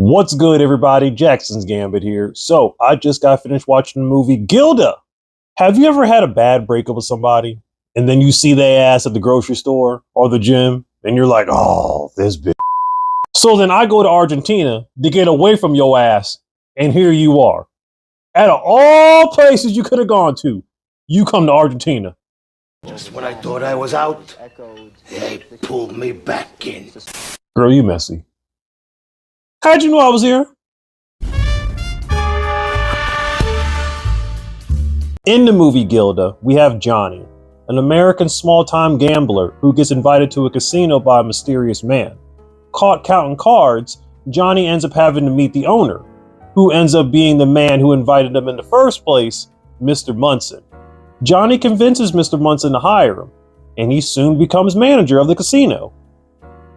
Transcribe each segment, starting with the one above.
What's good, everybody? Jackson's Gambit here. So, I just got finished watching the movie Gilda. Have you ever had a bad breakup with somebody and then you see their ass at the grocery store or the gym and you're like, oh, this bitch. So then I go to Argentina to get away from your ass, and here you are. Out of all places you could have gone to, you come to Argentina. Just when I thought I was out, they pulled me back in. Girl, you messy. How'd you know I was here? In the movie Gilda, we have Johnny, an American small-time gambler who gets invited to a casino by a mysterious man. Caught counting cards, Johnny ends up having to meet the owner, who ends up being the man who invited him in the first place, Mr. Munson. Johnny convinces Mr. Munson to hire him, and he soon becomes manager of the casino.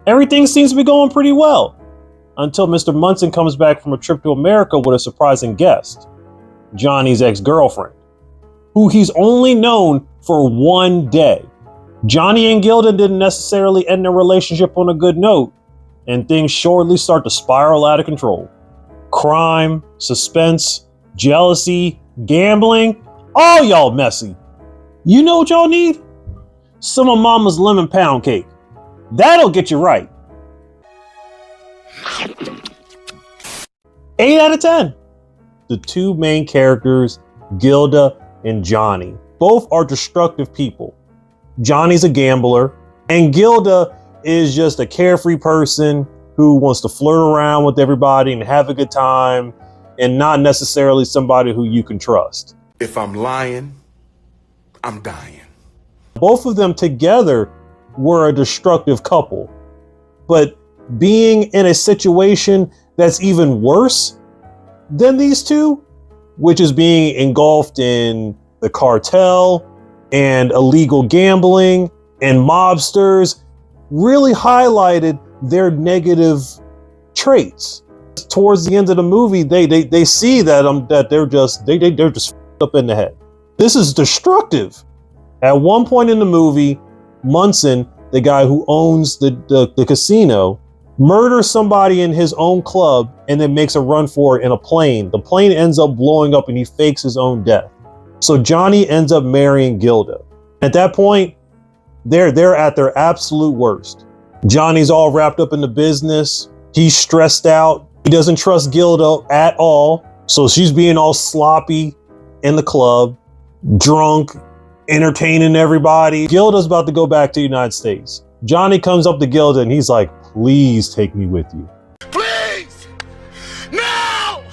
Everything seems to be going pretty well, until Mr. Munson comes back from a trip to America with a surprising guest, Johnny's ex-girlfriend, who he's only known for one day. Johnny and Gilda didn't necessarily end their relationship on a good note, and things shortly start to spiral out of control. Crime, suspense, jealousy, gambling, all y'all messy. You know what y'all need? Some of Mama's lemon pound cake. That'll get you right. 8 out of 10. The two main characters, Gilda and Johnny, both are destructive people. Johnny's a gambler, and Gilda is just a carefree person who wants to flirt around with everybody and have a good time, and not necessarily somebody who you can trust. If I'm lying, I'm dying. Both of them together were a destructive couple, but being in a situation that's even worse than these two, which is being engulfed in the cartel and illegal gambling and mobsters, really highlighted their negative traits. Towards the end of the movie, they see that they're just up in the head. This is destructive. At one point in the movie, Munson, the guy who owns the casino, murders somebody in his own club and then makes a run for it in a plane. The plane ends up blowing up and he fakes his own death. So Johnny ends up marrying Gilda. At that point, they're at their absolute worst. Johnny's all wrapped up in the business. He's stressed out. He doesn't trust Gilda at all. So she's being all sloppy in the club, drunk, entertaining everybody. Gilda's about to go back to the United States. Johnny comes up to Gilda and he's like, please take me with you. Please! No!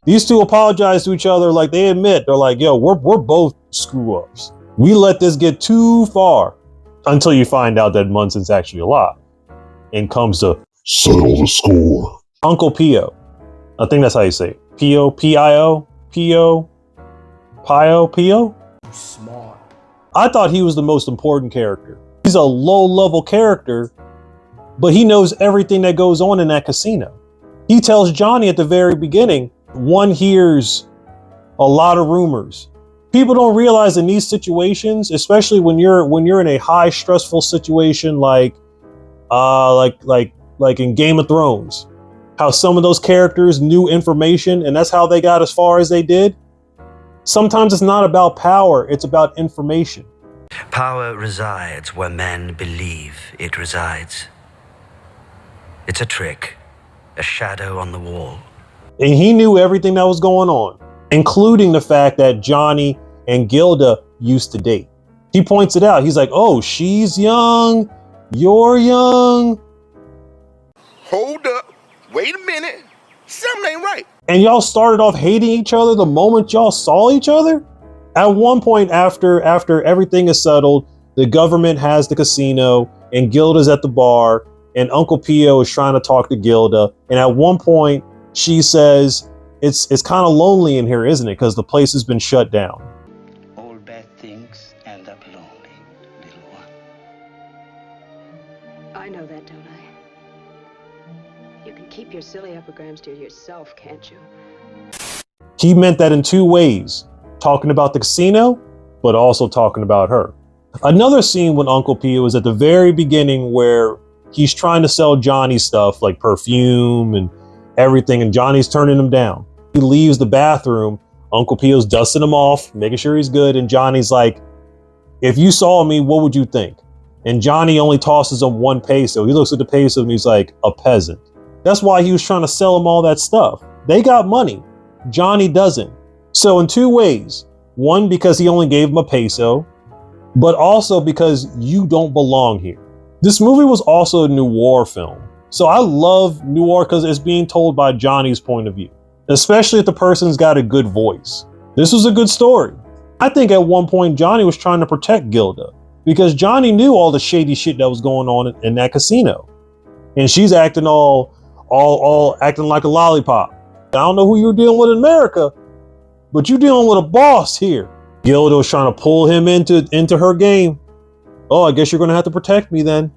These two apologize to each other, like they admit, they're like, yo, we're both screw-ups. We let this get too far, until you find out that Munson's actually alive and comes to settle the score. Uncle Pio. I think that's how you say it. Pio, P-I-O, Pio, Pio, Pio? Smart. I thought he was the most important character. He's a low-level character, but he knows everything that goes on in that casino. He tells Johnny at the very beginning, one hears a lot of rumors. People don't realize in these situations, especially when you're in a high stressful situation like in Game of Thrones, how some of those characters knew information and that's how they got as far as they did. Sometimes it's not about power, it's about information. Power resides where men believe it resides. It's a trick, a shadow on the wall. And he knew everything that was going on, including the fact that Johnny and Gilda used to date. He points it out. He's like, oh, she's young, you're young. Hold up. Wait a minute. Something ain't right. And y'all started off hating each other the moment y'all saw each other? At one point after everything is settled, the government has the casino and Gilda's at the bar and Uncle Pio is trying to talk to Gilda. And at one point she says, it's kind of lonely in here, isn't it? Because the place has been shut down. All bad things end up lonely, little one. I know that, don't I? You can keep your silly epigrams to yourself, can't you? He meant that in two ways, talking about the casino, but also talking about her. Another scene with Uncle Pio is at the very beginning where he's trying to sell Johnny stuff like perfume and everything, and Johnny's turning him down. He leaves the bathroom. Uncle Pio's dusting him off, making sure he's good, and Johnny's like, if you saw me, what would you think? And Johnny only tosses him 1 peso. He looks at the peso and he's like, a peasant. That's why he was trying to sell him all that stuff. They got money. Johnny doesn't. So in 2 ways. One, because he only gave him a peso, but also because you don't belong here. This movie was also a noir film. So I love noir because it's being told by Johnny's point of view, especially if the person's got a good voice. This was a good story. I think at one point Johnny was trying to protect Gilda because Johnny knew all the shady shit that was going on in that casino. And she's acting all acting like a lollipop. I don't know who you're dealing with in America, but you're dealing with a boss here. Gilda was trying to pull him into her game. Oh, I guess you're going to have to protect me then.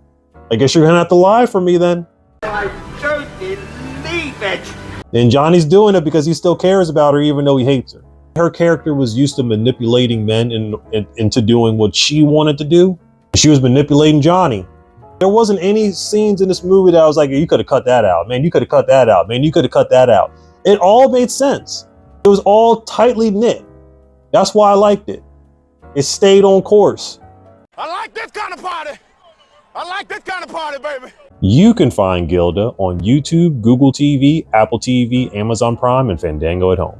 I guess you're going to have to lie for me then. I don't believe it. And Johnny's doing it because he still cares about her even though he hates her. Her character was used to manipulating men into doing what she wanted to do. She was manipulating Johnny. There wasn't any scenes in this movie that I was like, you could have cut that out. Man, you could have cut that out. Man, you could have cut that out. It all made sense. It was all tightly knit. That's why I liked it. It stayed on course. I like this kind of party. I like this kind of party, baby. You can find Gilda on YouTube, Google TV, Apple TV, Amazon Prime, and Fandango at Home.